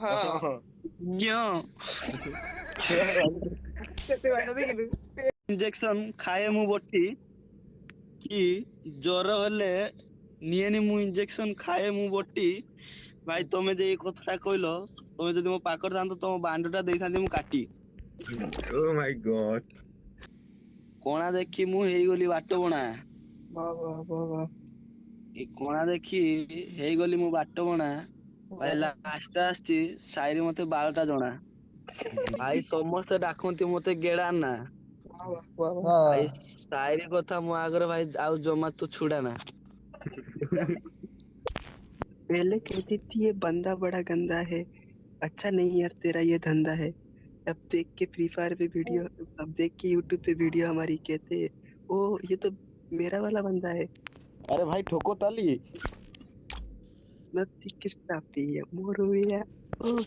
ହଁ କେତେ ବାଟ ଦେଖିଲୁ? ଇଞ୍ଜେକ୍ସନ ଖାଏ ମୁଁ ବଟି କି ଜ୍ୱର ହେଲେ ନିଏନି ମୁଁ ଇଞ୍ଜେକ୍ସନ ଖାଏ ମୁଁ ବଟି। ଭାଇ ତମେ ଯେ ଏଇ କଥାଟା କହିଲ, ତମେ ଯଦି ମୋ ପାଖରେ ଥାନ୍ତ ତମ ବାଣ୍ଡ ଟା ଦେଇଥାନ୍ତି ମୁଁ କାଟି। ଓ ମାଇ ଗଡ। କଣା ଦେଖି ମୁଁ ହେଇଗଲି ବାଟ ବଣା। ବାଃ ବାଃ ବାଃ ବାଃ। ଏଇ କଣା ଦେଖି ହେଇଗଲି ମୁଁ ବାଟ ବଣା। ଭାଇ ଲାଷ୍ଟ ଆସିଛି ସାହିରେ ମତେ 12ଟା ଜଣା। ଭାଇ ସମସ୍ତେ ଡାକନ୍ତି ମତେ ଗେଡା ନା। ଭାଇ ସାହିର କଥା ମୋ ଆଗରେ ଭାଇ ଆଉ ଜମା ତୁ ଛୁଡା ନା। पहले कहती थी ये बंदा बड़ा गंदा है, अच्छा नहीं यार तेरा ये धंधा है। अब देख के फ्री फायर पे वीडियो, अब देख के यूट्यूब पे वीडियो हमारी कहते ओ ये तो मेरा वाला बंदा है। अरे भाई ठोको ताली। नथी किस्ता पे मोरू या ओ